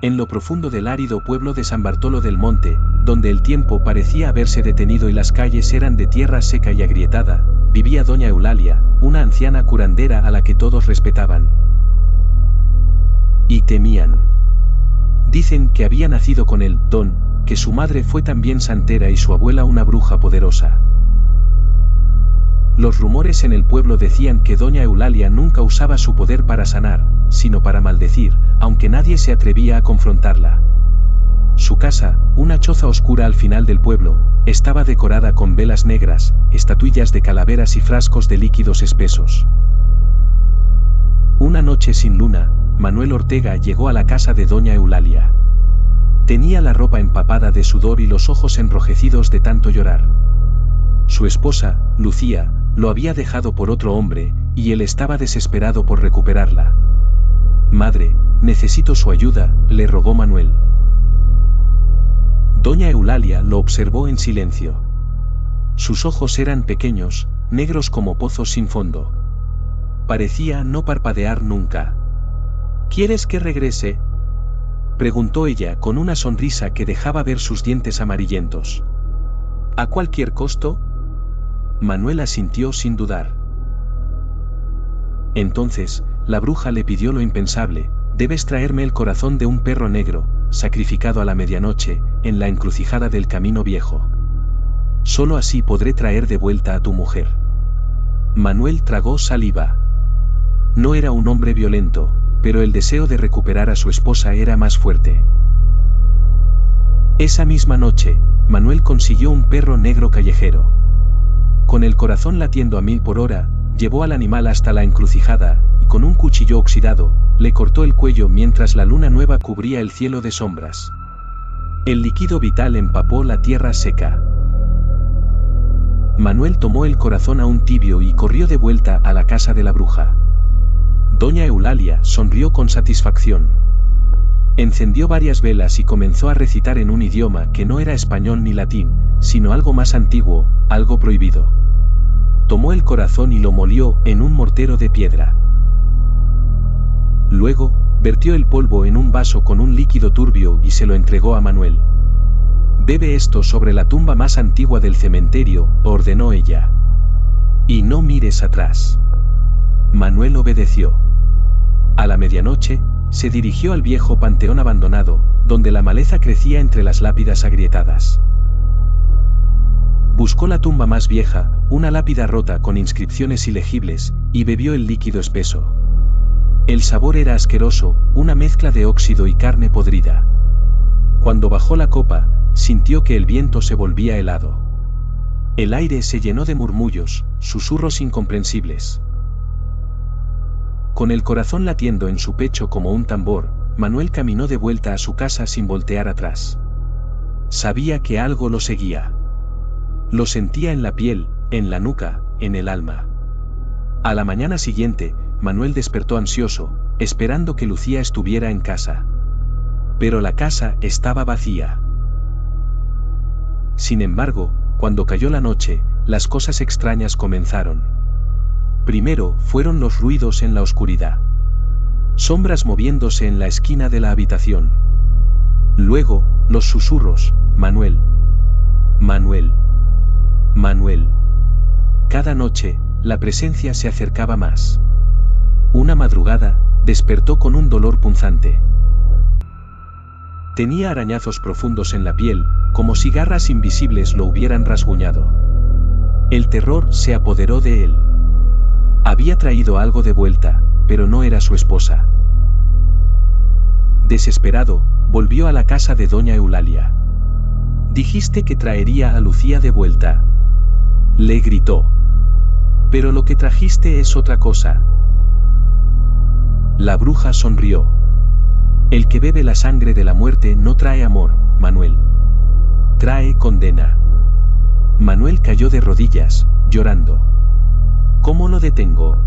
En lo profundo del árido pueblo de San Bartolo del Monte, donde el tiempo parecía haberse detenido y las calles eran de tierra seca y agrietada, vivía doña Eulalia, una anciana curandera a la que todos respetaban y temían. Dicen que había nacido con el don, que su madre fue también santera y su abuela una bruja poderosa. Los rumores en el pueblo decían que doña Eulalia nunca usaba su poder para sanar, sino para maldecir, aunque nadie se atrevía a confrontarla. Su casa, una choza oscura al final del pueblo, estaba decorada con velas negras, estatuillas de calaveras y frascos de líquidos espesos. Una noche sin luna, Manuel Ortega llegó a la casa de doña Eulalia. Tenía la ropa empapada de sudor y los ojos enrojecidos de tanto llorar. Su esposa, Lucía, lo había dejado por otro hombre, y él estaba desesperado por recuperarla. «Madre, necesito su ayuda», le rogó Manuel. Doña Eulalia lo observó en silencio. Sus ojos eran pequeños, negros como pozos sin fondo. Parecía no parpadear nunca. «¿Quieres que regrese?», preguntó ella con una sonrisa que dejaba ver sus dientes amarillentos. «¿A cualquier costo?». Manuel asintió sin dudar. Entonces, la bruja le pidió lo impensable: «Debes traerme el corazón de un perro negro, sacrificado a la medianoche, en la encrucijada del camino viejo. Solo así podré traer de vuelta a tu mujer». Manuel tragó saliva. No era un hombre violento, pero el deseo de recuperar a su esposa era más fuerte. Esa misma noche, Manuel consiguió un perro negro callejero. Con el corazón latiendo a 1000 por hora, llevó al animal hasta la encrucijada, y con un cuchillo oxidado, le cortó el cuello mientras la luna nueva cubría el cielo de sombras. El líquido vital empapó la tierra seca. Manuel tomó el corazón aún tibio y corrió de vuelta a la casa de la bruja. Doña Eulalia sonrió con satisfacción. Encendió varias velas y comenzó a recitar en un idioma que no era español ni latín, sino algo más antiguo, algo prohibido. Tomó el corazón y lo molió en un mortero de piedra. Luego, vertió el polvo en un vaso con un líquido turbio y se lo entregó a Manuel. «Bebe esto sobre la tumba más antigua del cementerio», ordenó ella. «Y no mires atrás». Manuel obedeció. A la medianoche, se dirigió al viejo panteón abandonado, donde la maleza crecía entre las lápidas agrietadas. Buscó la tumba más vieja, una lápida rota con inscripciones ilegibles, y bebió el líquido espeso. El sabor era asqueroso, una mezcla de óxido y carne podrida. Cuando bajó la copa, sintió que el viento se volvía helado. El aire se llenó de murmullos, susurros incomprensibles. Con el corazón latiendo en su pecho como un tambor, Manuel caminó de vuelta a su casa sin voltear atrás. Sabía que algo lo seguía. Lo sentía en la piel, en la nuca, en el alma. A la mañana siguiente, Manuel despertó ansioso, esperando que Lucía estuviera en casa. Pero la casa estaba vacía. Sin embargo, cuando cayó la noche, las cosas extrañas comenzaron. Primero fueron los ruidos en la oscuridad. Sombras moviéndose en la esquina de la habitación. Luego, los susurros: «Manuel. Manuel. Manuel». Cada noche, la presencia se acercaba más. Una madrugada, despertó con un dolor punzante. Tenía arañazos profundos en la piel, como si garras invisibles lo hubieran rasguñado. El terror se apoderó de él. Había traído algo de vuelta, pero no era su esposa. Desesperado, volvió a la casa de doña Eulalia. «Dijiste que traería a Lucía de vuelta», le gritó. «Pero lo que trajiste es otra cosa». La bruja sonrió. «El que bebe la sangre de la muerte no trae amor, Manuel. Trae condena». Manuel cayó de rodillas, llorando. «¿Cómo lo detengo?».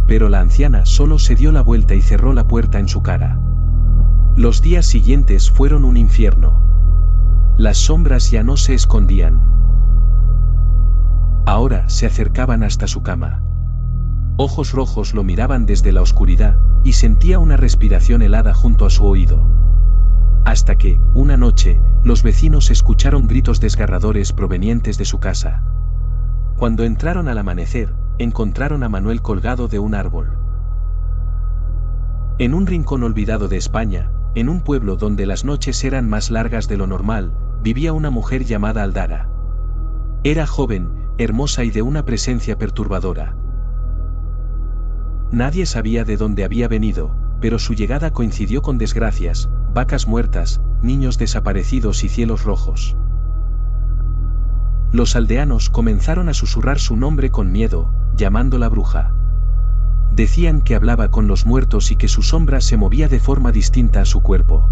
Pero la anciana solo se dio la vuelta y cerró la puerta en su cara. Los días siguientes fueron un infierno. Las sombras ya no se escondían. Ahora se acercaban hasta su cama. Ojos rojos lo miraban desde la oscuridad, y sentía una respiración helada junto a su oído. Hasta que, una noche, los vecinos escucharon gritos desgarradores provenientes de su casa. Cuando entraron al amanecer, encontraron a Manuel colgado de un árbol. En un rincón olvidado de España, en un pueblo donde las noches eran más largas de lo normal, vivía una mujer llamada Aldara. Era joven, hermosa y de una presencia perturbadora. Nadie sabía de dónde había venido, pero su llegada coincidió con desgracias, vacas muertas, niños desaparecidos y cielos rojos. Los aldeanos comenzaron a susurrar su nombre con miedo, llamándola bruja. Decían que hablaba con los muertos y que su sombra se movía de forma distinta a su cuerpo.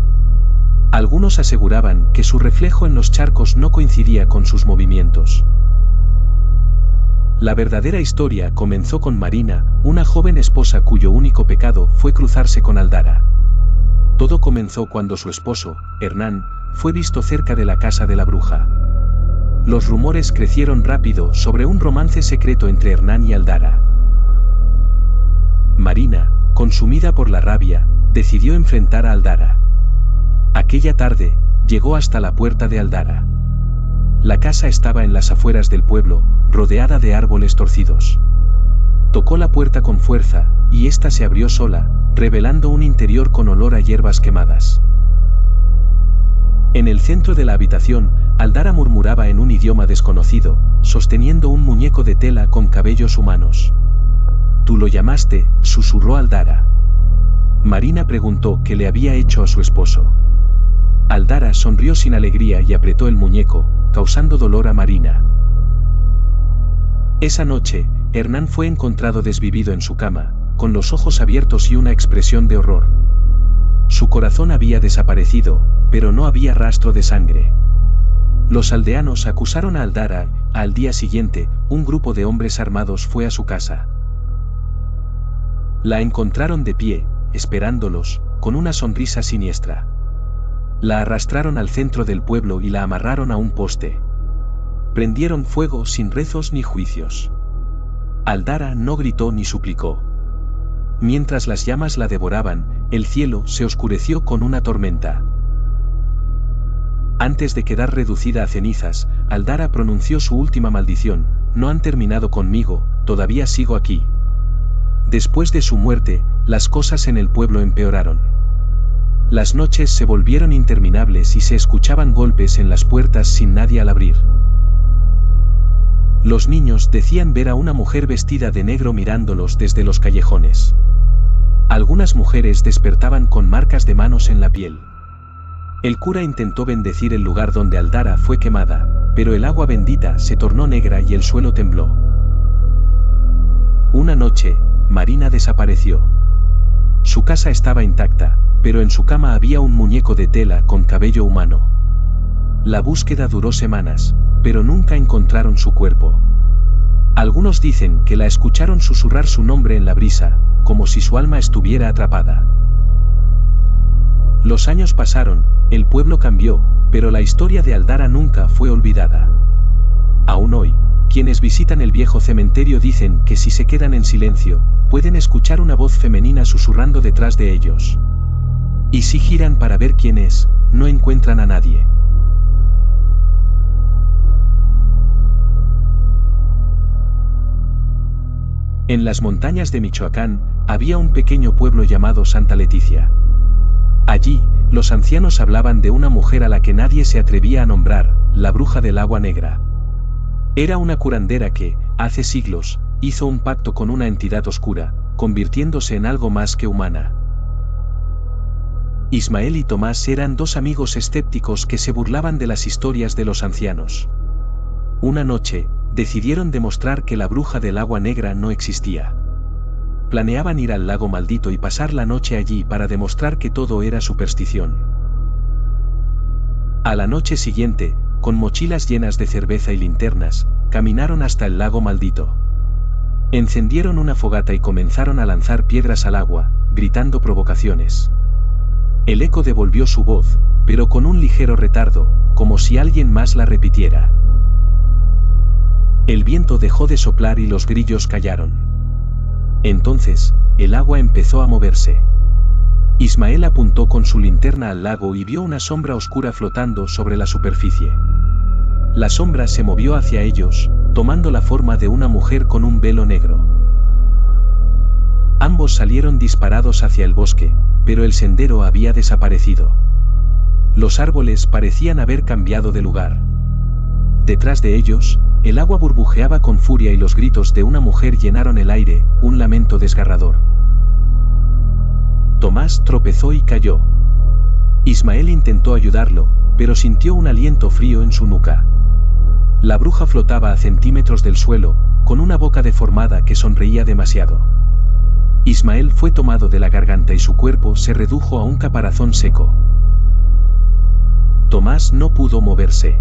Algunos aseguraban que su reflejo en los charcos no coincidía con sus movimientos. La verdadera historia comenzó con Marina, una joven esposa cuyo único pecado fue cruzarse con Aldara. Todo comenzó cuando su esposo, Hernán, fue visto cerca de la casa de la bruja. Los rumores crecieron rápido sobre un romance secreto entre Hernán y Aldara. Marina, consumida por la rabia, decidió enfrentar a Aldara. Aquella tarde, llegó hasta la puerta de Aldara. La casa estaba en las afueras del pueblo, rodeada de árboles torcidos. Tocó la puerta con fuerza, y ésta se abrió sola, revelando un interior con olor a hierbas quemadas. En el centro de la habitación, Aldara murmuraba en un idioma desconocido, sosteniendo un muñeco de tela con cabellos humanos. «Tú lo llamaste», susurró Aldara. Marina preguntó qué le había hecho a su esposo. Aldara sonrió sin alegría y apretó el muñeco, causando dolor a Marina. Esa noche, Hernán fue encontrado desvivido en su cama, con los ojos abiertos y una expresión de horror. Su corazón había desaparecido, pero no había rastro de sangre. Los aldeanos acusaron a Aldara. Al día siguiente, un grupo de hombres armados fue a su casa. La encontraron de pie, esperándolos, con una sonrisa siniestra. La arrastraron al centro del pueblo y la amarraron a un poste. Prendieron fuego sin rezos ni juicios. Aldara no gritó ni suplicó. Mientras las llamas la devoraban, el cielo se oscureció con una tormenta. Antes de quedar reducida a cenizas, Aldara pronunció su última maldición: «No han terminado conmigo, todavía sigo aquí». Después de su muerte, las cosas en el pueblo empeoraron. Las noches se volvieron interminables y se escuchaban golpes en las puertas sin nadie al abrir. Los niños decían ver a una mujer vestida de negro mirándolos desde los callejones. Algunas mujeres despertaban con marcas de manos en la piel. El cura intentó bendecir el lugar donde Aldara fue quemada, pero el agua bendita se tornó negra y el suelo tembló. Una noche, Marina desapareció. Su casa estaba intacta, pero en su cama había un muñeco de tela con cabello humano. La búsqueda duró semanas, pero nunca encontraron su cuerpo. Algunos dicen que la escucharon susurrar su nombre en la brisa, como si su alma estuviera atrapada. Los años pasaron, el pueblo cambió, pero la historia de Aldara nunca fue olvidada. Aún hoy, quienes visitan el viejo cementerio dicen que si se quedan en silencio, pueden escuchar una voz femenina susurrando detrás de ellos. Y si giran para ver quién es, no encuentran a nadie. En las montañas de Michoacán, había un pequeño pueblo llamado Santa Leticia. Allí, los ancianos hablaban de una mujer a la que nadie se atrevía a nombrar, la bruja del agua negra. Era una curandera que, hace siglos, hizo un pacto con una entidad oscura, convirtiéndose en algo más que humana. Ismael y Tomás eran dos amigos escépticos que se burlaban de las historias de los ancianos. Una noche, decidieron demostrar que la bruja del agua negra no existía. Planeaban ir al lago maldito y pasar la noche allí para demostrar que todo era superstición. A la noche siguiente, con mochilas llenas de cerveza y linternas, caminaron hasta el lago maldito. Encendieron una fogata y comenzaron a lanzar piedras al agua, gritando provocaciones. El eco devolvió su voz, pero con un ligero retardo, como si alguien más la repitiera. El viento dejó de soplar y los grillos callaron. Entonces, el agua empezó a moverse. Ismael apuntó con su linterna al lago y vio una sombra oscura flotando sobre la superficie. La sombra se movió hacia ellos, tomando la forma de una mujer con un velo negro. Ambos salieron disparados hacia el bosque, pero el sendero había desaparecido. Los árboles parecían haber cambiado de lugar. Detrás de ellos, el agua burbujeaba con furia y los gritos de una mujer llenaron el aire, un lamento desgarrador. Tomás tropezó y cayó. Ismael intentó ayudarlo, pero sintió un aliento frío en su nuca. La bruja flotaba a centímetros del suelo, con una boca deformada que sonreía demasiado. Ismael fue tomado de la garganta y su cuerpo se redujo a un caparazón seco. Tomás no pudo moverse.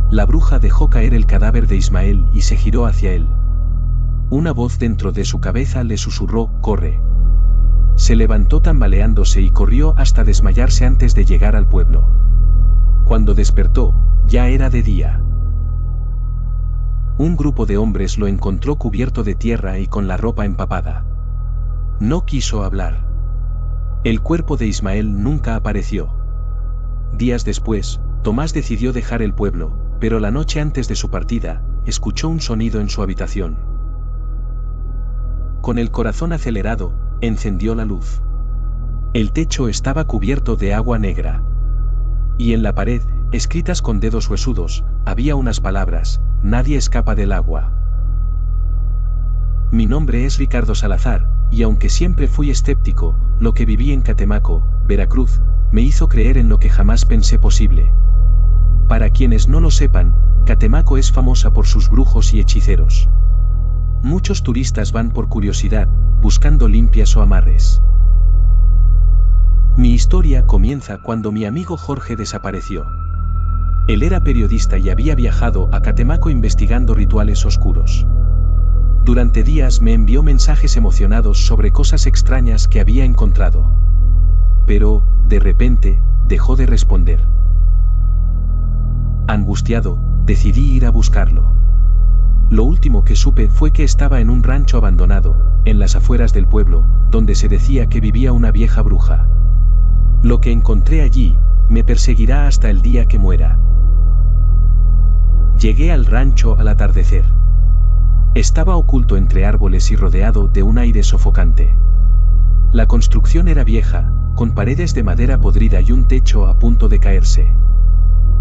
La bruja dejó caer el cadáver de Ismael y se giró hacia él. Una voz dentro de su cabeza le susurró, «Corre». Se levantó tambaleándose y corrió hasta desmayarse antes de llegar al pueblo. Cuando despertó, ya era de día. Un grupo de hombres lo encontró cubierto de tierra y con la ropa empapada. No quiso hablar. El cuerpo de Ismael nunca apareció. Días después, Tomás decidió dejar el pueblo, pero la noche antes de su partida, escuchó un sonido en su habitación. Con el corazón acelerado, encendió la luz. El techo estaba cubierto de agua negra. Y en la pared, escritas con dedos huesudos, había unas palabras: «Nadie escapa del agua». Mi nombre es Ricardo Salazar, y aunque siempre fui escéptico, lo que viví en Catemaco, Veracruz, me hizo creer en lo que jamás pensé posible. Para quienes no lo sepan, Catemaco es famosa por sus brujos y hechiceros. Muchos turistas van por curiosidad, buscando limpias o amarres. Mi historia comienza cuando mi amigo Jorge desapareció. Él era periodista y había viajado a Catemaco investigando rituales oscuros. Durante días me envió mensajes emocionados sobre cosas extrañas que había encontrado. Pero, de repente, dejó de responder. Angustiado, decidí ir a buscarlo. Lo último que supe fue que estaba en un rancho abandonado, en las afueras del pueblo, donde se decía que vivía una vieja bruja. Lo que encontré allí, me perseguirá hasta el día que muera. Llegué al rancho al atardecer. Estaba oculto entre árboles y rodeado de un aire sofocante. La construcción era vieja, con paredes de madera podrida y un techo a punto de caerse.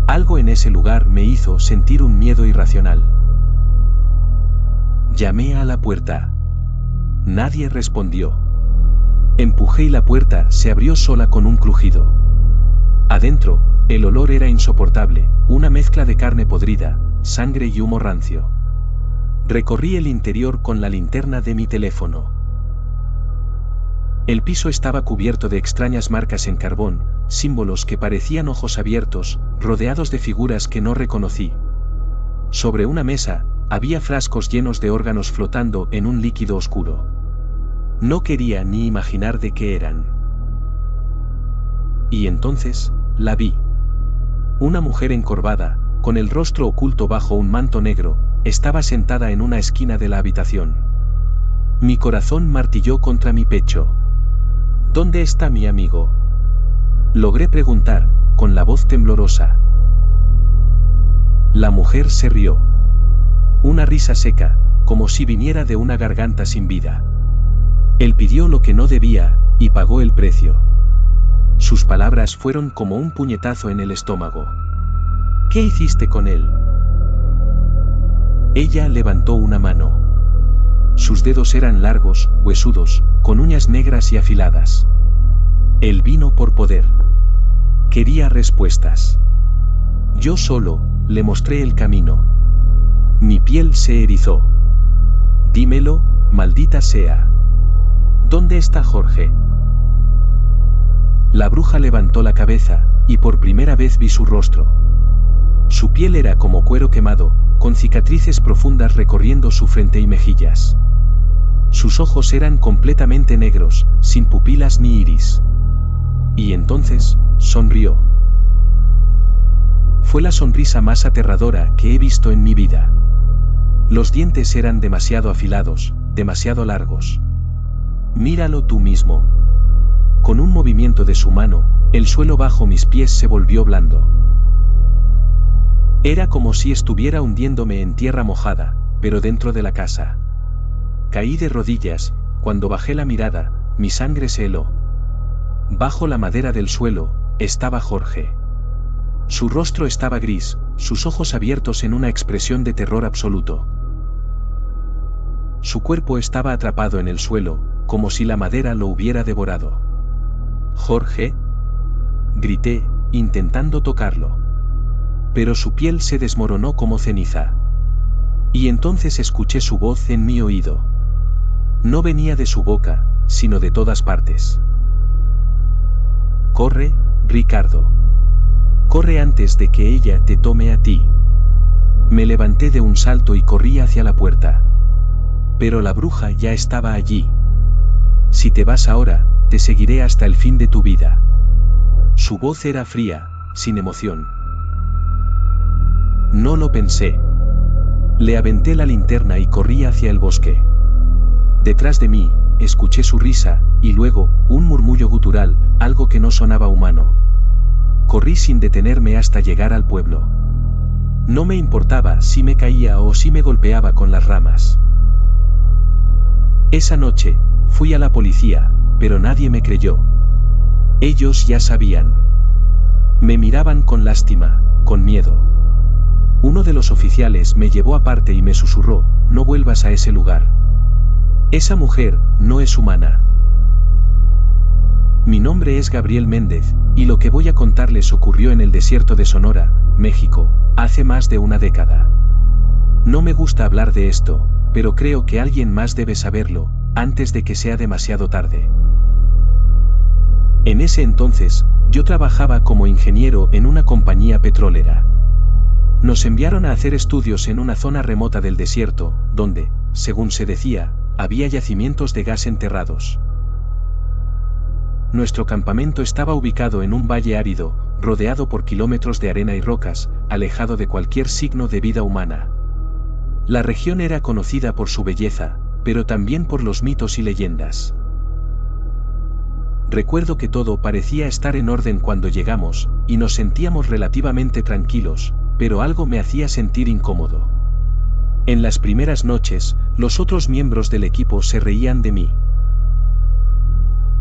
Algo en ese lugar me hizo sentir un miedo irracional. Llamé a la puerta. Nadie respondió. Empujé y la puerta se abrió sola con un crujido. Adentro, el olor era insoportable, una mezcla de carne podrida, sangre y humo rancio. Recorrí el interior con la linterna de mi teléfono. El piso estaba cubierto de extrañas marcas en carbón, símbolos que parecían ojos abiertos, rodeados de figuras que no reconocí. Sobre una mesa, había frascos llenos de órganos flotando en un líquido oscuro. No quería ni imaginar de qué eran. Y entonces, la vi. Una mujer encorvada, con el rostro oculto bajo un manto negro, estaba sentada en una esquina de la habitación. Mi corazón martilló contra mi pecho. ¿Dónde está mi amigo?, logré preguntar, con la voz temblorosa. La mujer se rió. Una risa seca, como si viniera de una garganta sin vida. Él pidió lo que no debía, y pagó el precio. Sus palabras fueron como un puñetazo en el estómago. ¿Qué hiciste con él? Ella levantó una mano. Sus dedos eran largos, huesudos, con uñas negras y afiladas. Él vino por poder. Quería respuestas. Yo solo le mostré el camino. Mi piel se erizó. Dímelo, maldita sea. ¿Dónde está Jorge? La bruja levantó la cabeza, y por primera vez vi su rostro. Su piel era como cuero quemado, con cicatrices profundas recorriendo su frente y mejillas. Sus ojos eran completamente negros, sin pupilas ni iris. Y entonces, sonrió. Fue la sonrisa más aterradora que he visto en mi vida. Los dientes eran demasiado afilados, demasiado largos. Míralo tú mismo. Con un movimiento de su mano, el suelo bajo mis pies se volvió blando. Era como si estuviera hundiéndome en tierra mojada, pero dentro de la casa. Caí de rodillas. Cuando bajé la mirada, mi sangre se heló. Bajo la madera del suelo, estaba Jorge. Su rostro estaba gris, sus ojos abiertos en una expresión de terror absoluto. Su cuerpo estaba atrapado en el suelo, como si la madera lo hubiera devorado. «¿Jorge?», grité, intentando tocarlo. Pero su piel se desmoronó como ceniza. Y entonces escuché su voz en mi oído. No venía de su boca, sino de todas partes. «Corre, Ricardo. Corre antes de que ella te tome a ti». Me levanté de un salto y corrí hacia la puerta. Pero la bruja ya estaba allí. «Si te vas ahora, te seguiré hasta el fin de tu vida». Su voz era fría, sin emoción. No lo pensé. Le aventé la linterna y corrí hacia el bosque. Detrás de mí, escuché su risa, y luego, un murmullo gutural, algo que no sonaba humano. Corrí sin detenerme hasta llegar al pueblo. No me importaba si me caía o si me golpeaba con las ramas. Esa noche, fui a la policía, pero nadie me creyó. Ellos ya sabían. Me miraban con lástima, con miedo. Uno de los oficiales me llevó aparte y me susurró: «No vuelvas a ese lugar. Esa mujer no es humana». Mi nombre es Gabriel Méndez, y lo que voy a contarles ocurrió en el desierto de Sonora, México, hace más de una década. No me gusta hablar de esto, pero creo que alguien más debe saberlo, antes de que sea demasiado tarde. En ese entonces, yo trabajaba como ingeniero en una compañía petrolera. Nos enviaron a hacer estudios en una zona remota del desierto, donde, según se decía, había yacimientos de gas enterrados. Nuestro campamento estaba ubicado en un valle árido, rodeado por kilómetros de arena y rocas, alejado de cualquier signo de vida humana. La región era conocida por su belleza, pero también por los mitos y leyendas. Recuerdo que todo parecía estar en orden cuando llegamos, y nos sentíamos relativamente tranquilos, pero algo me hacía sentir incómodo. En las primeras noches, los otros miembros del equipo se reían de mí.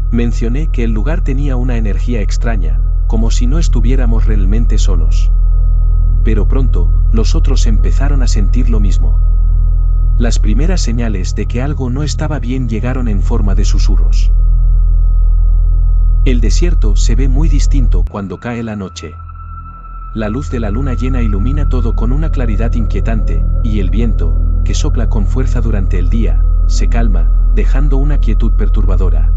Mencioné que el lugar tenía una energía extraña, como si no estuviéramos realmente solos. Pero pronto, los otros empezaron a sentir lo mismo. Las primeras señales de que algo no estaba bien llegaron en forma de susurros. El desierto se ve muy distinto cuando cae la noche. La luz de la luna llena ilumina todo con una claridad inquietante, y el viento, que sopla con fuerza durante el día, se calma, dejando una quietud perturbadora.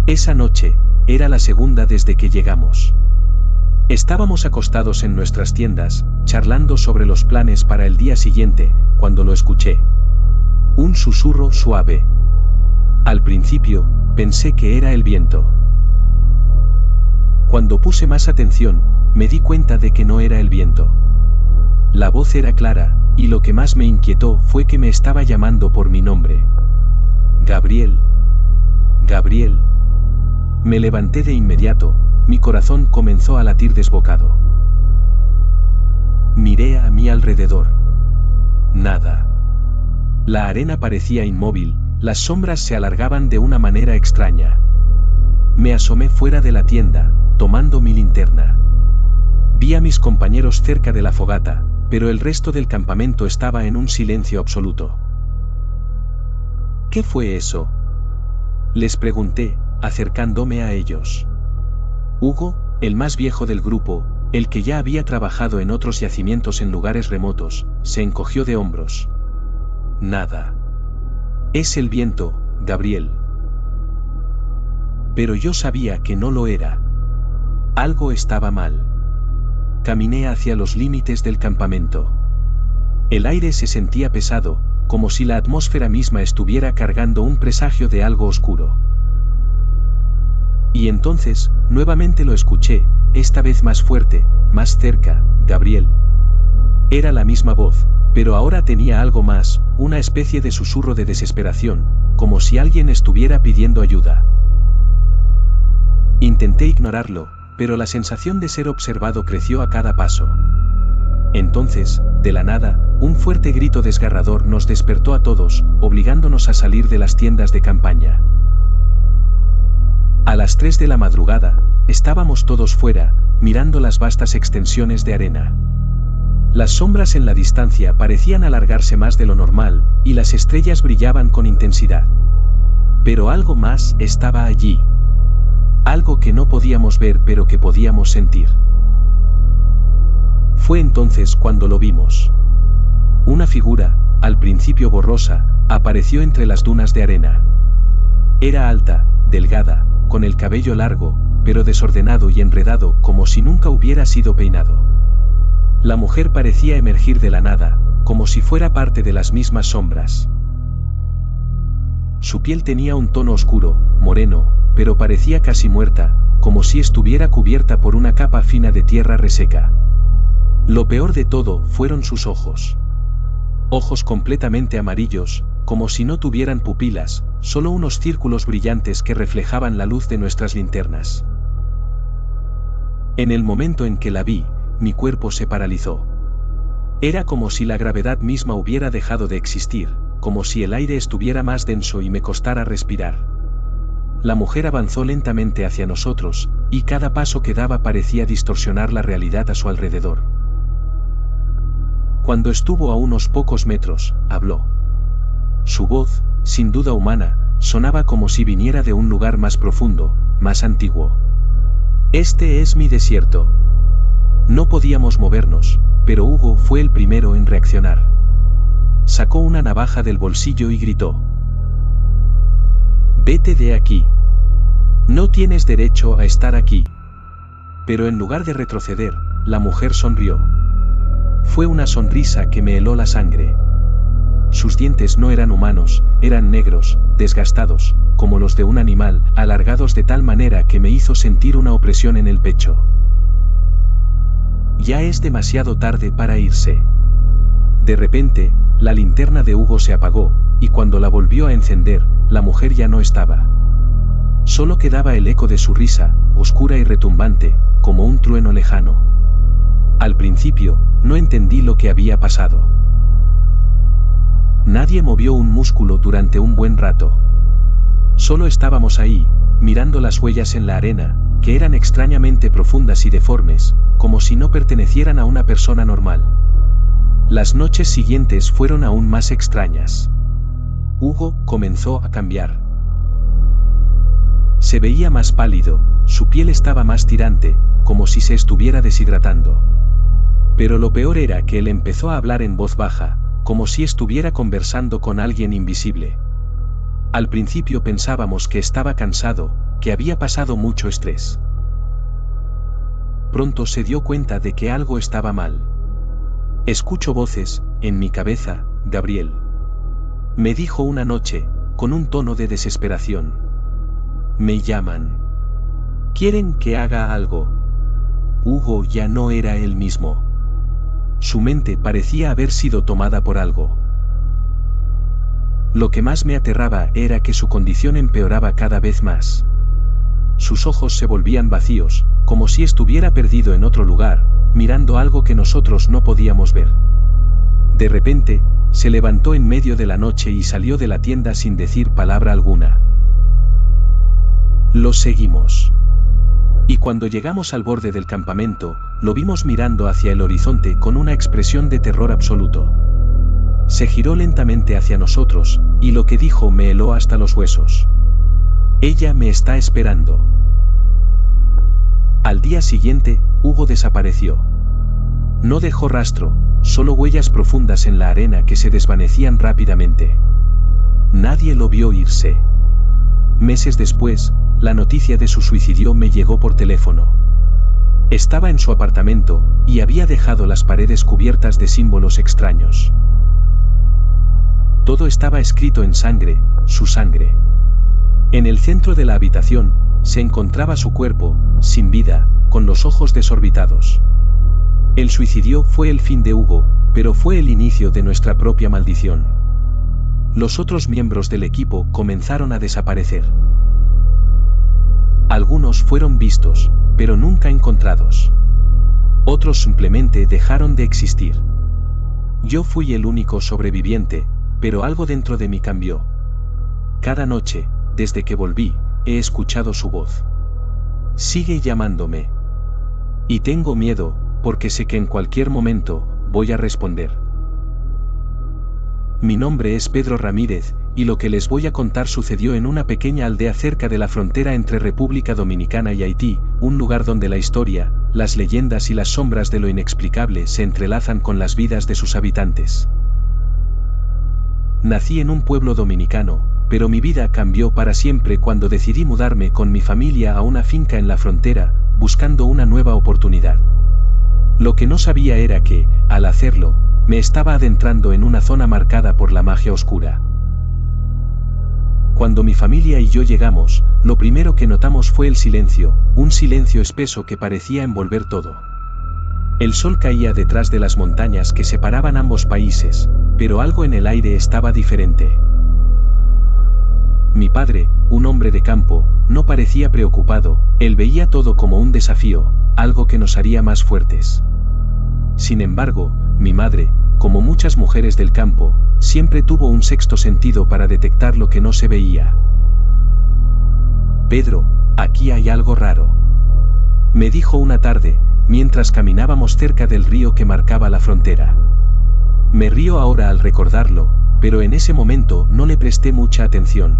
Esa noche, era la segunda desde que llegamos. Estábamos acostados en nuestras tiendas, charlando sobre los planes para el día siguiente, cuando lo escuché. Un susurro suave. Al principio, pensé que era el viento. Cuando puse más atención, me di cuenta de que no era el viento. La voz era clara, y lo que más me inquietó fue que me estaba llamando por mi nombre. Gabriel. Gabriel. Me levanté de inmediato, mi corazón comenzó a latir desbocado. Miré a mi alrededor. Nada. La arena parecía inmóvil, las sombras se alargaban de una manera extraña. Me asomé fuera de la tienda, tomando mi linterna. Vi a mis compañeros cerca de la fogata, pero el resto del campamento estaba en un silencio absoluto. ¿Qué fue eso?, les pregunté, acercándome a ellos. Hugo, el más viejo del grupo, el que ya había trabajado en otros yacimientos en lugares remotos, se encogió de hombros. Nada. Es el viento, Gabriel. Pero yo sabía que no lo era. Algo estaba mal. Caminé hacia los límites del campamento. El aire se sentía pesado, como si la atmósfera misma estuviera cargando un presagio de algo oscuro. Y entonces, nuevamente lo escuché, esta vez más fuerte, más cerca: Gabriel. Era la misma voz, pero ahora tenía algo más, una especie de susurro de desesperación, como si alguien estuviera pidiendo ayuda. Intenté ignorarlo, pero la sensación de ser observado creció a cada paso. Entonces, de la nada, un fuerte grito desgarrador nos despertó a todos, obligándonos a salir de las tiendas de campaña. A las 3 de la madrugada, estábamos todos fuera, mirando las vastas extensiones de arena. Las sombras en la distancia parecían alargarse más de lo normal, y las estrellas brillaban con intensidad. Pero algo más estaba allí. Algo que no podíamos ver pero que podíamos sentir. Fue entonces cuando lo vimos. Una figura, al principio borrosa, apareció entre las dunas de arena. Era alta, delgada, con el cabello largo, pero desordenado y enredado como si nunca hubiera sido peinado. La mujer parecía emergir de la nada, como si fuera parte de las mismas sombras. Su piel tenía un tono oscuro, moreno, pero parecía casi muerta, como si estuviera cubierta por una capa fina de tierra reseca. Lo peor de todo fueron sus ojos. Ojos completamente amarillos, como si no tuvieran pupilas, solo unos círculos brillantes que reflejaban la luz de nuestras linternas. En el momento en que la vi, mi cuerpo se paralizó. Era como si la gravedad misma hubiera dejado de existir, como si el aire estuviera más denso y me costara respirar. La mujer avanzó lentamente hacia nosotros, y cada paso que daba parecía distorsionar la realidad a su alrededor. Cuando estuvo a unos pocos metros, habló. Su voz, sin duda humana, sonaba como si viniera de un lugar más profundo, más antiguo. Este es mi desierto. No podíamos movernos, pero Hugo fue el primero en reaccionar. Sacó una navaja del bolsillo y gritó. «Vete de aquí. No tienes derecho a estar aquí». Pero en lugar de retroceder, la mujer sonrió. Fue una sonrisa que me heló la sangre. Sus dientes no eran humanos, eran negros, desgastados, como los de un animal, alargados de tal manera que me hizo sentir una opresión en el pecho. Ya es demasiado tarde para irse. De repente, la linterna de Hugo se apagó, y cuando la volvió a encender, la mujer ya no estaba. Solo quedaba el eco de su risa, oscura y retumbante, como un trueno lejano. Al principio, no entendí lo que había pasado. Nadie movió un músculo durante un buen rato. Solo estábamos ahí, mirando las huellas en la arena, que eran extrañamente profundas y deformes, como si no pertenecieran a una persona normal. Las noches siguientes fueron aún más extrañas. Hugo comenzó a cambiar. Se veía más pálido, su piel estaba más tirante, como si se estuviera deshidratando. Pero lo peor era que él empezó a hablar en voz baja, como si estuviera conversando con alguien invisible. Al principio pensábamos que estaba cansado, que había pasado mucho estrés. Pronto se dio cuenta de que algo estaba mal. Escucho voces, en mi cabeza, Gabriel. Me dijo una noche, con un tono de desesperación. Me llaman. Quieren que haga algo. Hugo ya no era el mismo. Su mente parecía haber sido tomada por algo. Lo que más me aterraba era que su condición empeoraba cada vez más. Sus ojos se volvían vacíos, como si estuviera perdido en otro lugar, mirando algo que nosotros no podíamos ver. De repente, se levantó en medio de la noche y salió de la tienda sin decir palabra alguna. Lo seguimos. Y cuando llegamos al borde del campamento, lo vimos mirando hacia el horizonte con una expresión de terror absoluto. Se giró lentamente hacia nosotros, y lo que dijo me heló hasta los huesos. Ella me está esperando. Al día siguiente, Hugo desapareció. No dejó rastro, solo huellas profundas en la arena que se desvanecían rápidamente. Nadie lo vio irse. Meses después, la noticia de su suicidio me llegó por teléfono. Estaba en su apartamento, y había dejado las paredes cubiertas de símbolos extraños. Todo estaba escrito en sangre, su sangre. En el centro de la habitación, se encontraba su cuerpo, sin vida, con los ojos desorbitados. El suicidio fue el fin de Hugo, pero fue el inicio de nuestra propia maldición. Los otros miembros del equipo comenzaron a desaparecer. Algunos fueron vistos, pero nunca encontrados. Otros simplemente dejaron de existir. Yo fui el único sobreviviente, pero algo dentro de mí cambió. Cada noche, desde que volví, he escuchado su voz. Sigue llamándome. Y tengo miedo, porque sé que en cualquier momento, voy a responder. Mi nombre es Pedro Ramírez, y lo que les voy a contar sucedió en una pequeña aldea cerca de la frontera entre República Dominicana y Haití, un lugar donde la historia, las leyendas y las sombras de lo inexplicable se entrelazan con las vidas de sus habitantes. Nací en un pueblo dominicano, pero mi vida cambió para siempre cuando decidí mudarme con mi familia a una finca en la frontera, buscando una nueva oportunidad. Lo que no sabía era que, al hacerlo, me estaba adentrando en una zona marcada por la magia oscura. Cuando mi familia y yo llegamos, lo primero que notamos fue el silencio, un silencio espeso que parecía envolver todo. El sol caía detrás de las montañas que separaban ambos países, pero algo en el aire estaba diferente. Mi padre, un hombre de campo, no parecía preocupado, él veía todo como un desafío, algo que nos haría más fuertes. Sin embargo, mi madre, como muchas mujeres del campo, siempre tuvo un sexto sentido para detectar lo que no se veía. Pedro, aquí hay algo raro. Me dijo una tarde, mientras caminábamos cerca del río que marcaba la frontera. Me río ahora al recordarlo, pero en ese momento no le presté mucha atención.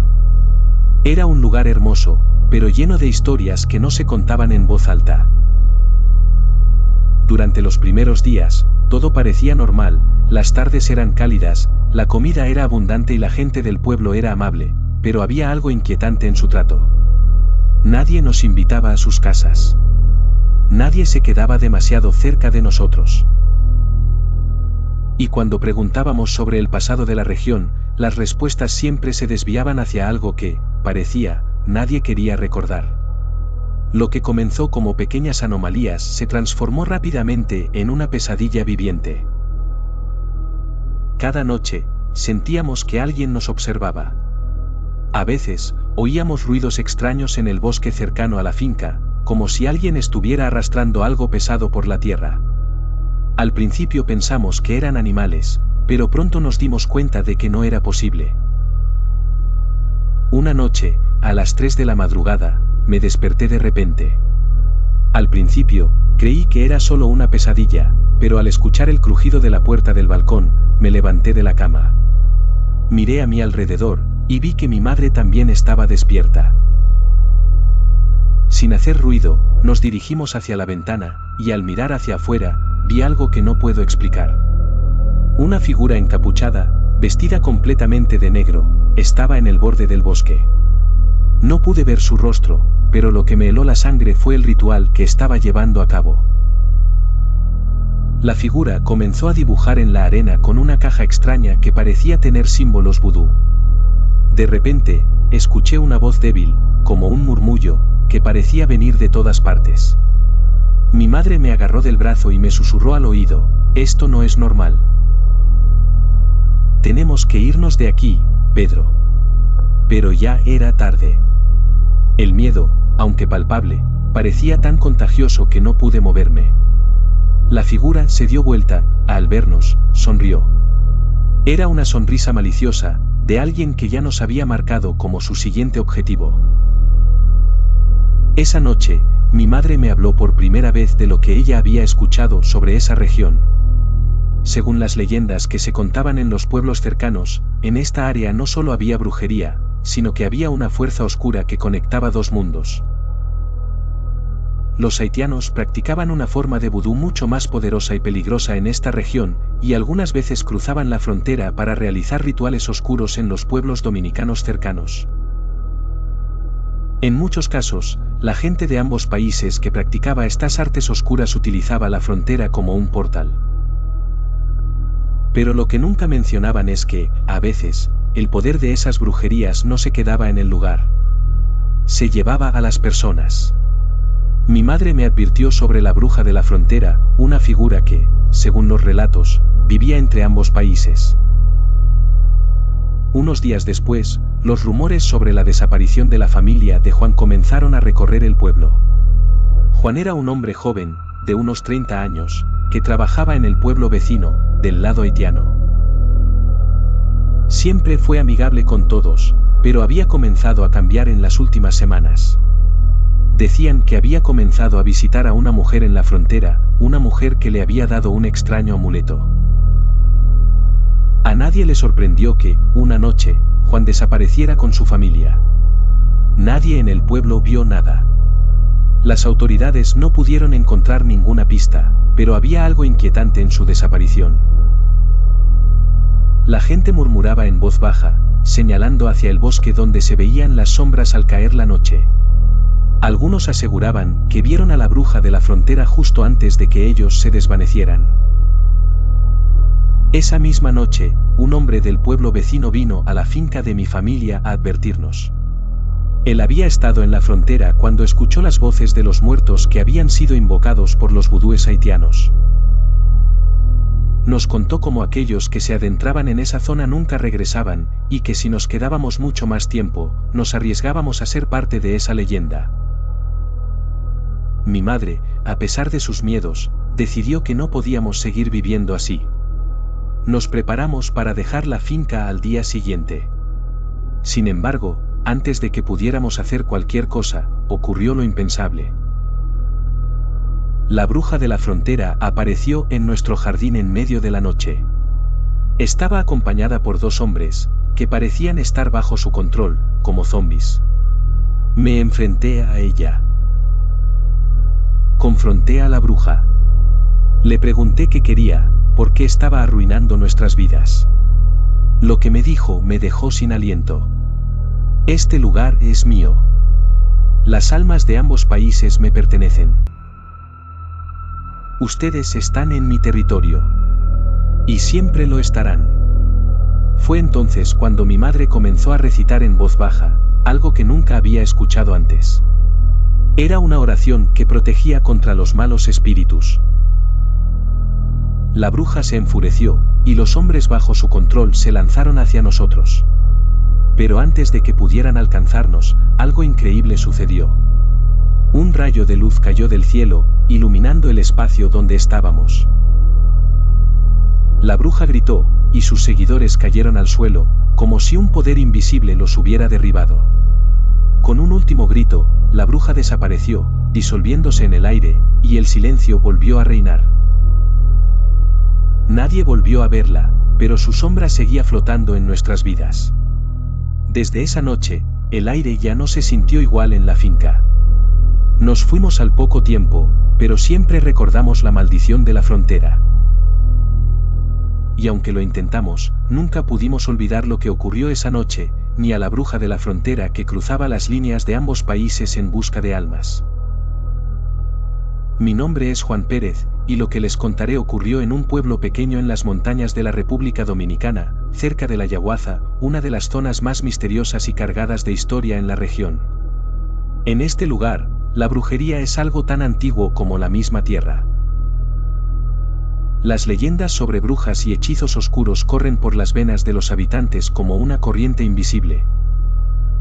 Era un lugar hermoso, pero lleno de historias que no se contaban en voz alta. Durante los primeros días, todo parecía normal, las tardes eran cálidas, la comida era abundante y la gente del pueblo era amable, pero había algo inquietante en su trato. Nadie nos invitaba a sus casas. Nadie se quedaba demasiado cerca de nosotros. Y cuando preguntábamos sobre el pasado de la región, las respuestas siempre se desviaban hacia algo que, parecía, nadie quería recordar. Lo que comenzó como pequeñas anomalías se transformó rápidamente en una pesadilla viviente. Cada noche, sentíamos que alguien nos observaba. A veces, oíamos ruidos extraños en el bosque cercano a la finca, como si alguien estuviera arrastrando algo pesado por la tierra. Al principio pensamos que eran animales, pero pronto nos dimos cuenta de que no era posible. Una noche, a las 3 de la madrugada, me desperté de repente. Al principio, creí que era solo una pesadilla, pero al escuchar el crujido de la puerta del balcón, me levanté de la cama. Miré a mi alrededor, y vi que mi madre también estaba despierta. Sin hacer ruido, nos dirigimos hacia la ventana, y al mirar hacia afuera, vi algo que no puedo explicar. Una figura encapuchada, vestida completamente de negro, estaba en el borde del bosque. No pude ver su rostro, pero lo que me heló la sangre fue el ritual que estaba llevando a cabo. La figura comenzó a dibujar en la arena con una caja extraña que parecía tener símbolos vudú. De repente, escuché una voz débil, como un murmullo, que parecía venir de todas partes. Mi madre me agarró del brazo y me susurró al oído: «Esto no es normal. Tenemos que irnos de aquí, Pedro». Pero ya era tarde. El miedo, aunque palpable, parecía tan contagioso que no pude moverme. La figura se dio vuelta, al vernos, sonrió. Era una sonrisa maliciosa, de alguien que ya nos había marcado como su siguiente objetivo. Esa noche, mi madre me habló por primera vez de lo que ella había escuchado sobre esa región. Según las leyendas que se contaban en los pueblos cercanos, en esta área no solo había brujería, sino que había una fuerza oscura que conectaba dos mundos. Los haitianos practicaban una forma de vudú mucho más poderosa y peligrosa en esta región, y algunas veces cruzaban la frontera para realizar rituales oscuros en los pueblos dominicanos cercanos. En muchos casos, la gente de ambos países que practicaba estas artes oscuras utilizaba la frontera como un portal. Pero lo que nunca mencionaban es que, a veces, el poder de esas brujerías no se quedaba en el lugar. Se llevaba a las personas. Mi madre me advirtió sobre la bruja de la frontera, una figura que, según los relatos, vivía entre ambos países. Unos días después, los rumores sobre la desaparición de la familia de Juan comenzaron a recorrer el pueblo. Juan era un hombre joven, de unos 30 años, que trabajaba en el pueblo vecino, del lado haitiano. Siempre fue amigable con todos, pero había comenzado a cambiar en las últimas semanas. Decían que había comenzado a visitar a una mujer en la frontera, una mujer que le había dado un extraño amuleto. A nadie le sorprendió que, una noche, Juan desapareciera con su familia. Nadie en el pueblo vio nada. Las autoridades no pudieron encontrar ninguna pista, pero había algo inquietante en su desaparición. La gente murmuraba en voz baja, señalando hacia el bosque donde se veían las sombras al caer la noche. Algunos aseguraban que vieron a la bruja de la frontera justo antes de que ellos se desvanecieran. Esa misma noche, un hombre del pueblo vecino vino a la finca de mi familia a advertirnos. Él había estado en la frontera cuando escuchó las voces de los muertos que habían sido invocados por los vudúes haitianos. Nos contó cómo aquellos que se adentraban en esa zona nunca regresaban, y que si nos quedábamos mucho más tiempo, nos arriesgábamos a ser parte de esa leyenda. Mi madre, a pesar de sus miedos, decidió que no podíamos seguir viviendo así. Nos preparamos para dejar la finca al día siguiente. Sin embargo, antes de que pudiéramos hacer cualquier cosa, ocurrió lo impensable. La bruja de la frontera apareció en nuestro jardín en medio de la noche. Estaba acompañada por 2 hombres, que parecían estar bajo su control, como zombies. Me enfrenté a ella. Confronté a la bruja. Le pregunté qué quería, por qué estaba arruinando nuestras vidas. Lo que me dijo me dejó sin aliento. Este lugar es mío. Las almas de ambos países me pertenecen. Ustedes están en mi territorio. Y siempre lo estarán. Fue entonces cuando mi madre comenzó a recitar en voz baja, algo que nunca había escuchado antes. Era una oración que protegía contra los malos espíritus. La bruja se enfureció, y los hombres bajo su control se lanzaron hacia nosotros. Pero antes de que pudieran alcanzarnos, algo increíble sucedió. Un rayo de luz cayó del cielo, iluminando el espacio donde estábamos. La bruja gritó, y sus seguidores cayeron al suelo, como si un poder invisible los hubiera derribado. Con un último grito, la bruja desapareció, disolviéndose en el aire, y el silencio volvió a reinar. Nadie volvió a verla, pero su sombra seguía flotando en nuestras vidas. Desde esa noche, el aire ya no se sintió igual en la finca. Nos fuimos al poco tiempo, pero siempre recordamos la maldición de la frontera. Y aunque lo intentamos, nunca pudimos olvidar lo que ocurrió esa noche, ni a la bruja de la frontera que cruzaba las líneas de ambos países en busca de almas. Mi nombre es Juan Pérez, y lo que les contaré ocurrió en un pueblo pequeño en las montañas de la República Dominicana, cerca de la Yaguaza, una de las zonas más misteriosas y cargadas de historia en la región. En este lugar, la brujería es algo tan antiguo como la misma tierra. Las leyendas sobre brujas y hechizos oscuros corren por las venas de los habitantes como una corriente invisible.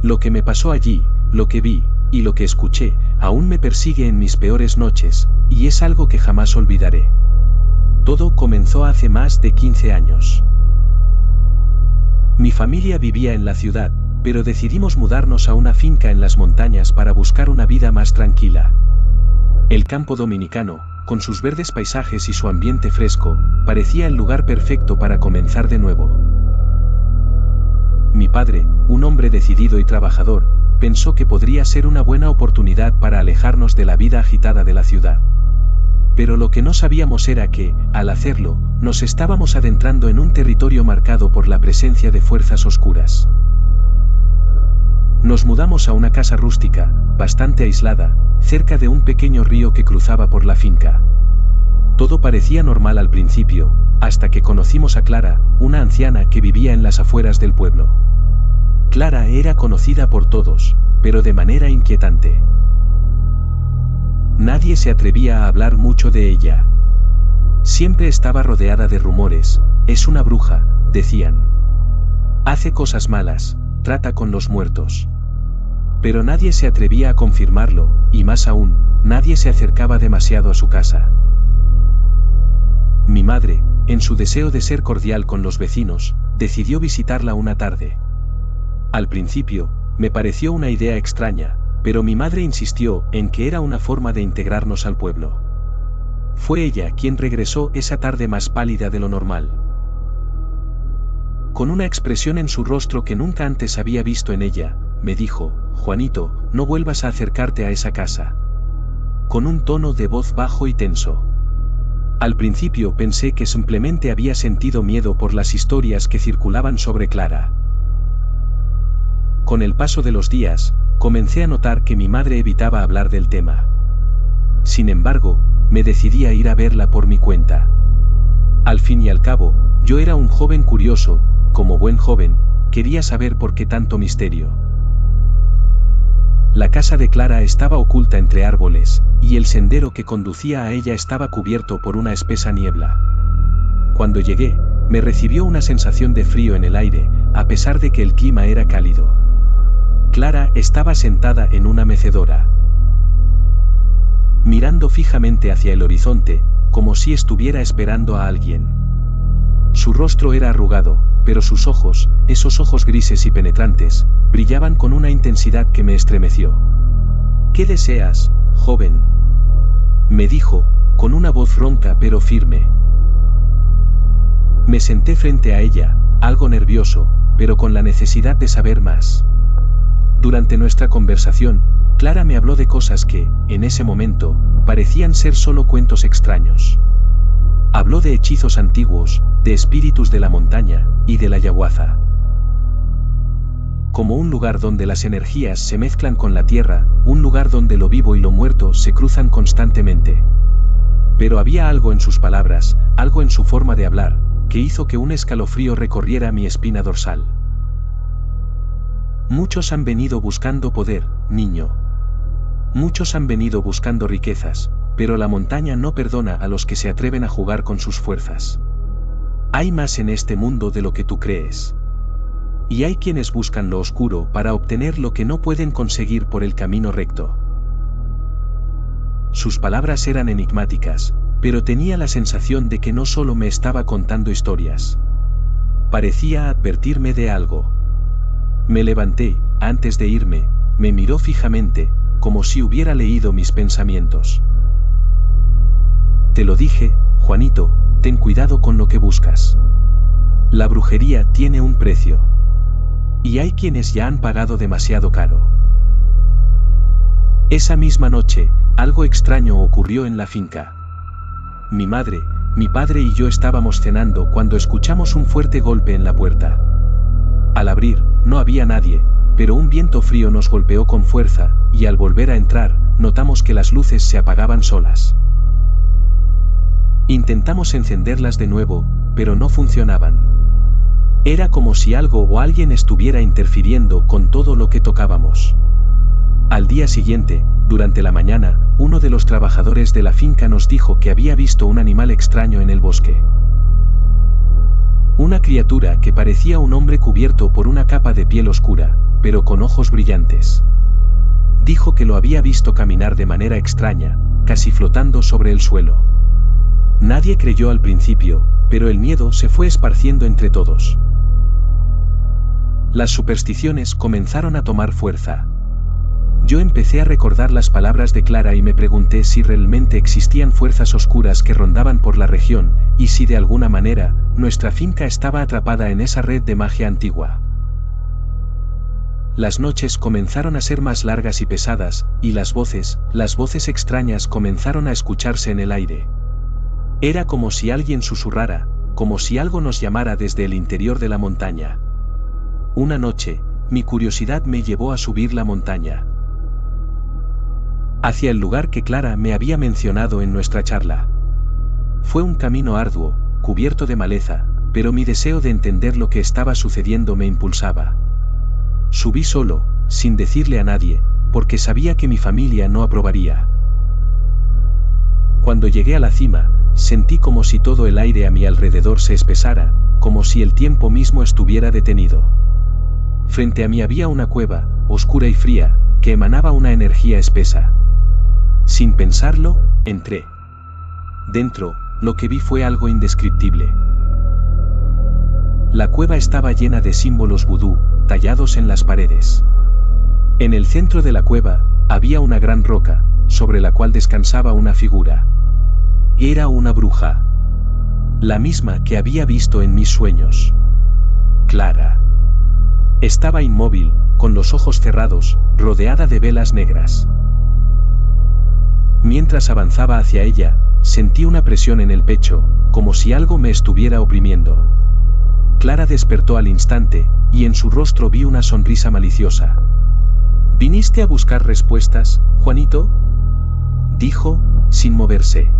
Lo que me pasó allí, lo que vi, y lo que escuché, aún me persigue en mis peores noches, y es algo que jamás olvidaré. Todo comenzó hace más de 15 años. Mi familia vivía en la ciudad, pero decidimos mudarnos a una finca en las montañas para buscar una vida más tranquila. El campo dominicano, con sus verdes paisajes y su ambiente fresco, parecía el lugar perfecto para comenzar de nuevo. Mi padre, un hombre decidido y trabajador, pensó que podría ser una buena oportunidad para alejarnos de la vida agitada de la ciudad. Pero lo que no sabíamos era que, al hacerlo, nos estábamos adentrando en un territorio marcado por la presencia de fuerzas oscuras. Nos mudamos a una casa rústica, bastante aislada, cerca de un pequeño río que cruzaba por la finca. Todo parecía normal al principio, hasta que conocimos a Clara, una anciana que vivía en las afueras del pueblo. Clara era conocida por todos, pero de manera inquietante. Nadie se atrevía a hablar mucho de ella. Siempre estaba rodeada de rumores, es una bruja, decían. Hace cosas malas, trata con los muertos. Pero nadie se atrevía a confirmarlo, y más aún, nadie se acercaba demasiado a su casa. Mi madre, en su deseo de ser cordial con los vecinos, decidió visitarla una tarde. Al principio, me pareció una idea extraña, pero mi madre insistió en que era una forma de integrarnos al pueblo. Fue ella quien regresó esa tarde más pálida de lo normal. Con una expresión en su rostro que nunca antes había visto en ella, me dijo: Juanito, no vuelvas a acercarte a esa casa. Con un tono de voz bajo y tenso. Al principio pensé que simplemente había sentido miedo por las historias que circulaban sobre Clara. Con el paso de los días, comencé a notar que mi madre evitaba hablar del tema. Sin embargo, me decidí a ir a verla por mi cuenta. Al fin y al cabo, yo era un joven curioso, como buen joven, quería saber por qué tanto misterio. La casa de Clara estaba oculta entre árboles, y el sendero que conducía a ella estaba cubierto por una espesa niebla. Cuando llegué, me recibió una sensación de frío en el aire, a pesar de que el clima era cálido. Clara estaba sentada en una mecedora, mirando fijamente hacia el horizonte, como si estuviera esperando a alguien. Su rostro era arrugado, pero sus ojos, esos ojos grises y penetrantes, brillaban con una intensidad que me estremeció. ¿Qué deseas, joven?, me dijo, con una voz ronca pero firme. Me senté frente a ella, algo nervioso, pero con la necesidad de saber más. Durante nuestra conversación, Clara me habló de cosas que, en ese momento, parecían ser solo cuentos extraños. Habló de hechizos antiguos, de espíritus de la montaña, y de la ayahuasca. Como un lugar donde las energías se mezclan con la tierra, un lugar donde lo vivo y lo muerto se cruzan constantemente. Pero había algo en sus palabras, algo en su forma de hablar, que hizo que un escalofrío recorriera mi espina dorsal. Muchos han venido buscando poder, niño. Muchos han venido buscando riquezas, pero la montaña no perdona a los que se atreven a jugar con sus fuerzas. Hay más en este mundo de lo que tú crees. Y hay quienes buscan lo oscuro para obtener lo que no pueden conseguir por el camino recto. Sus palabras eran enigmáticas, pero tenía la sensación de que no solo me estaba contando historias. Parecía advertirme de algo. Me levanté, antes de irme, me miró fijamente, como si hubiera leído mis pensamientos. Te lo dije, Juanito, ten cuidado con lo que buscas. La brujería tiene un precio. Y hay quienes ya han pagado demasiado caro. Esa misma noche, algo extraño ocurrió en la finca. Mi madre, mi padre y yo estábamos cenando cuando escuchamos un fuerte golpe en la puerta. Al abrir, no había nadie, pero un viento frío nos golpeó con fuerza, y al volver a entrar, notamos que las luces se apagaban solas. Intentamos encenderlas de nuevo, pero no funcionaban. Era como si algo o alguien estuviera interfiriendo con todo lo que tocábamos. Al día siguiente, durante la mañana, uno de los trabajadores de la finca nos dijo que había visto un animal extraño en el bosque. Una criatura que parecía un hombre cubierto por una capa de piel oscura, pero con ojos brillantes. Dijo que lo había visto caminar de manera extraña, casi flotando sobre el suelo. Nadie creyó al principio, pero el miedo se fue esparciendo entre todos. Las supersticiones comenzaron a tomar fuerza. Yo empecé a recordar las palabras de Clara y me pregunté si realmente existían fuerzas oscuras que rondaban por la región, y si de alguna manera, nuestra finca estaba atrapada en esa red de magia antigua. Las noches comenzaron a ser más largas y pesadas, y las voces extrañas comenzaron a escucharse en el aire. Era como si alguien susurrara, como si algo nos llamara desde el interior de la montaña. Una noche, mi curiosidad me llevó a subir la montaña, hacia el lugar que Clara me había mencionado en nuestra charla. Fue un camino arduo, cubierto de maleza, pero mi deseo de entender lo que estaba sucediendo me impulsaba. Subí solo, sin decirle a nadie, porque sabía que mi familia no aprobaría. Cuando llegué a la cima, sentí como si todo el aire a mi alrededor se espesara, como si el tiempo mismo estuviera detenido. Frente a mí había una cueva, oscura y fría, que emanaba una energía espesa. Sin pensarlo, entré. Dentro, lo que vi fue algo indescriptible. La cueva estaba llena de símbolos vudú, tallados en las paredes. En el centro de la cueva, había una gran roca, sobre la cual descansaba una figura. Era una bruja. La misma que había visto en mis sueños. Clara. Estaba inmóvil, con los ojos cerrados, rodeada de velas negras. Mientras avanzaba hacia ella, sentí una presión en el pecho, como si algo me estuviera oprimiendo. Clara despertó al instante, y en su rostro vi una sonrisa maliciosa. ¿Viniste a buscar respuestas, Juanito?, dijo, sin moverse.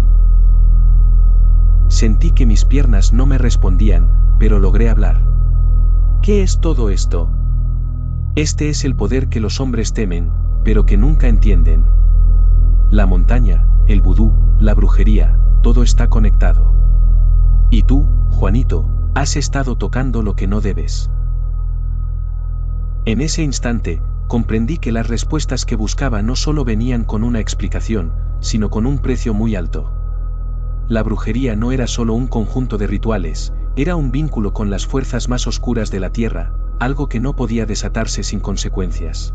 Sentí que mis piernas no me respondían, pero logré hablar. ¿Qué es todo esto? Este es el poder que los hombres temen, pero que nunca entienden. La montaña, el vudú, la brujería, todo está conectado. Y tú, Juanito, has estado tocando lo que no debes. En ese instante, comprendí que las respuestas que buscaba no solo venían con una explicación, sino con un precio muy alto. La brujería no era solo un conjunto de rituales, era un vínculo con las fuerzas más oscuras de la tierra, algo que no podía desatarse sin consecuencias.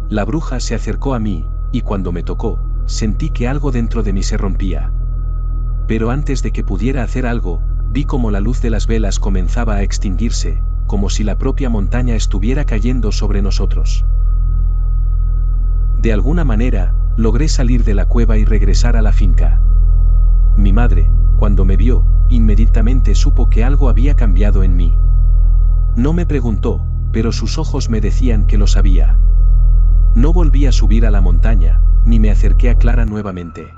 La bruja se acercó a mí, y cuando me tocó, sentí que algo dentro de mí se rompía. Pero antes de que pudiera hacer algo, vi como la luz de las velas comenzaba a extinguirse, como si la propia montaña estuviera cayendo sobre nosotros. De alguna manera, logré salir de la cueva y regresar a la finca. Mi madre, cuando me vio, inmediatamente supo que algo había cambiado en mí. No me preguntó, pero sus ojos me decían que lo sabía. No volví a subir a la montaña, ni me acerqué a Clara nuevamente.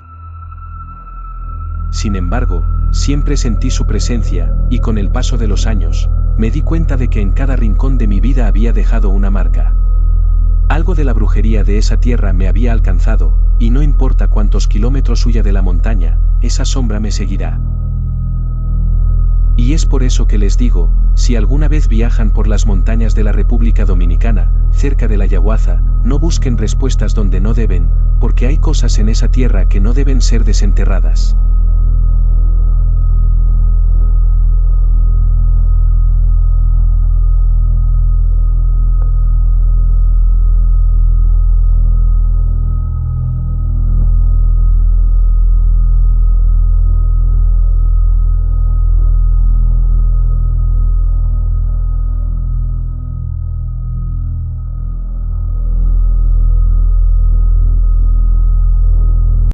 Sin embargo, siempre sentí su presencia, y con el paso de los años, me di cuenta de que en cada rincón de mi vida había dejado una marca. Algo de la brujería de esa tierra me había alcanzado, y no importa cuántos kilómetros huya de la montaña, esa sombra me seguirá. Y es por eso que les digo, si alguna vez viajan por las montañas de la República Dominicana, cerca de la Yaguaza, no busquen respuestas donde no deben, porque hay cosas en esa tierra que no deben ser desenterradas.